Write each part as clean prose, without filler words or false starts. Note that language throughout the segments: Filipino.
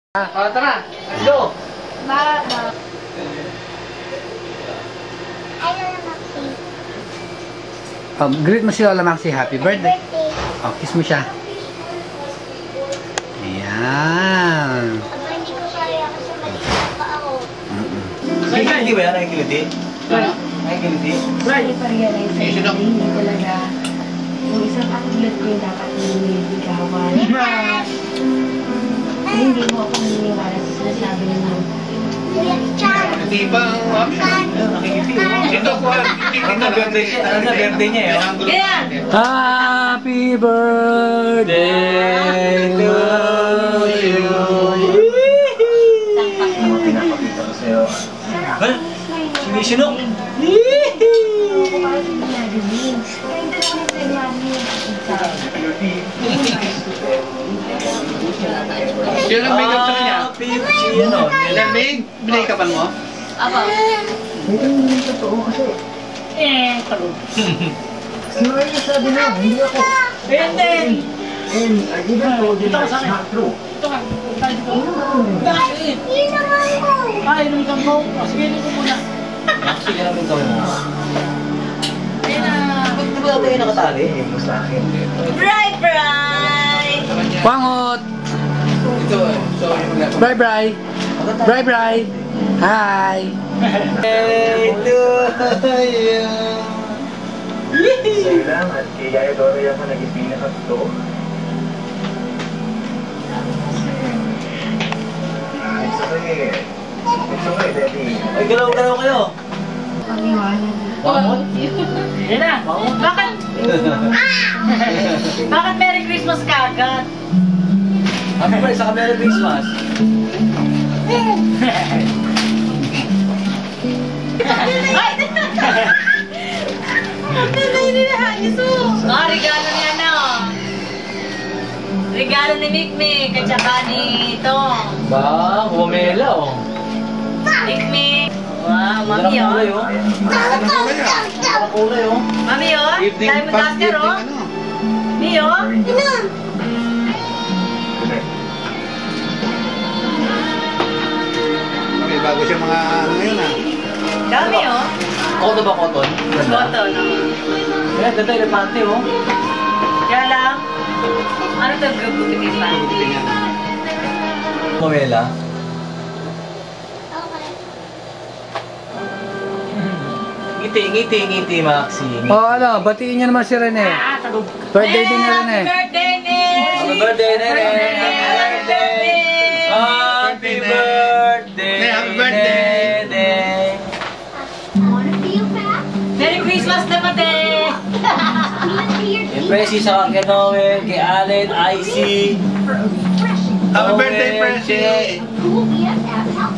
Tara, let's go! Baba. Greet mo si Lola Maxi, happy birthday. Kiss mo siya. Ayan. Aba, hindi ko kaya kasi mag-isa pa ako. Nakikiliti ba yan? Nakikiliti? Nakikiliti? Hindi pa realize sa hindi talaga yung isang katulad ko yung dapat nililigawan. Hindi mo ako naniniwala sa sinasabi ng mga Hindi ba ang option? Nakikiliti. Ito po, birthday niya eh. Happy birthday to you. Pinapakita ko sa'yo. Sinisinok? Sino ang make-up sa kanya? Ilan binake-upan mo? Aba. Bright, bright! Wangot! Bye bye! Bye bye! Hi! Hey to you! Salamat kay Yaya Dora yung naging pinaka-to. It's okay, Daddy. Ay, galaw-galaw kayo! pag-iwanan. Bangon? Yan na. Bakit? Bakit Merry Christmas ka agad? Happy birthday sa Merry Christmas! Regalo niya na. Regalo ni Mikmik at saka ni Tong. Ba, bumela oh. Mikmik. Wow, mami Kulay oh. oh. Kulay oh. Mami oh. Diamond duster oh. Mi oh. May bago siya mga ano ngayon Dami oh. Koto ba koton? Photo no. Ayan, ganda elepante oh. Kaya lang. Ano ito grupo pa? Novela. Ngiti, Maxi. ano, batiin niya naman si Rene. Birthday din ni Rene. Birthday ni! Happy birthday, Nene! Happy birthday! Happy birthday! Happy birthday! Nene! Merry Christmas na pati! Kay Presi sa kay Noel, kay Allen, Icy. Happy birthday, Presi!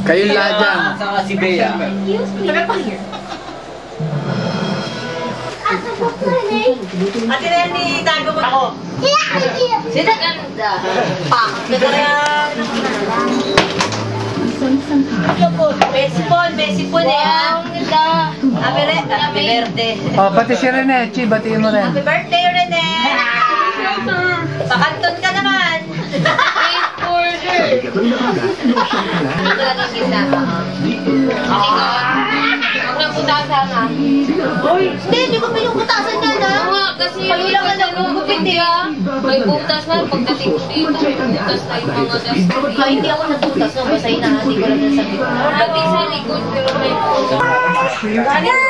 Kayong lahat dyan. Saka si Bea. Ate Lenny, tago mo ako. Sino ganda? Pak! Mesipon eh ah. Ang ganda. Happy birthday. Pati si Rene. Chi, batiin mo rin. Happy birthday, Rene! Pakanton ka naman! Ito lang ang ganda. Huwag na putasan ha. Hindi ko pinuputasan niya na. Kasi palulang ka na gugupit eh ha. May butas na. Pagdating ko dito, may butas na yung mga dust. Hindi ako nagbutas no. Basta hinahati ko lang sa likod. Hati sa likod pero may butas. Galing ko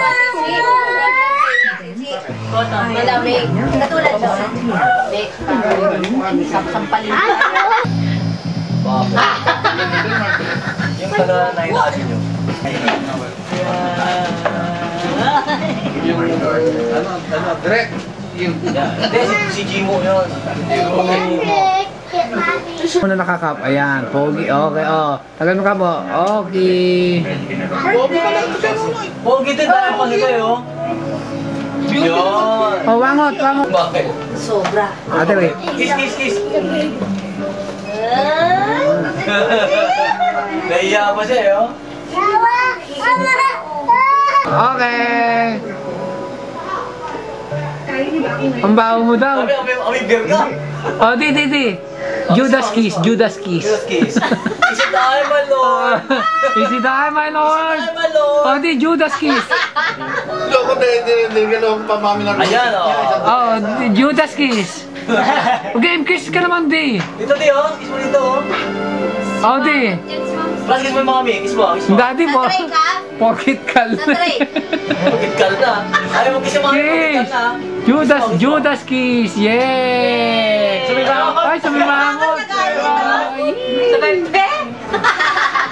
malamig. Katulad siya. Sampalin. Yung taga nainasin nyo. Direct. Hindi, si Jimo yun. Muna nakakap. Ayan, pogi. Okay, tagal mo ka mo. Okay. Pogi din tayo pag ito yun. Yun. Wangot. Bakit? Sobra. Ate, wait. Kiss. Nahiya pa siya yun. Okay. Ang baho mo daw. Kami beer ka. Di. Judas Kiss. Just kiss. Easy time, my lord. O, di, Judas kiss. Loko hindi ganun pamami ng Ayan, Oh, di, Judas kiss. Okay, kiss ka naman, di. Dito, di, oh. Kiss mo dito, oh. Oh, di. Plus, kiss mo yung mga kami. Kiss mo, kiss mo. Daddy mo. Sa tray ka? Pocket kal. Sa tray. Bakit kal na? Ayaw mo kiss yung mga kami. Kiss. Bakit kal na? Judas kiss. Yeah. Sumimangot. Ay, sumimangot. Sabay, pe?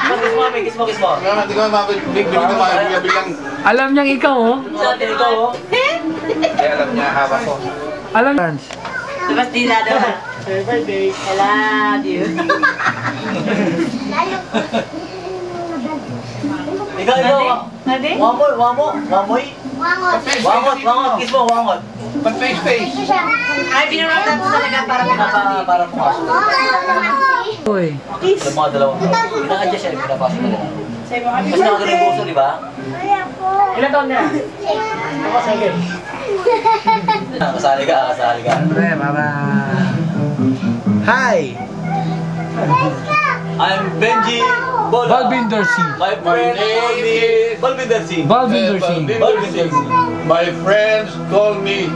Plus, kiss mo kami. Kiss mo, kiss mo. Hindi ko mabibigyan na biglang. Alam niyang ikaw, oh. Sa atin ikaw, oh. Kaya alam niya hawak ko. Alam Sebastina daw. Happy birthday. I love you. Ikaw, ikaw. Ate? Wamoy, wamoy. Wangot. Wangot, kiss mo, wangot. Pag face. Ay, binurot natin talaga para Para pumasok. Uy. Sa mga dalawang to. Ina-adjust siya, pinapasok na lang. Mas nakagaling yung puso, di ba? Ilan taon na? Kasali ka, kasali ka. Siyempre, para... Hi! I'm Benji Bola. Balbinder C. My friend call me Balbinder C. Balbinder C. Balbinder C. My friends call me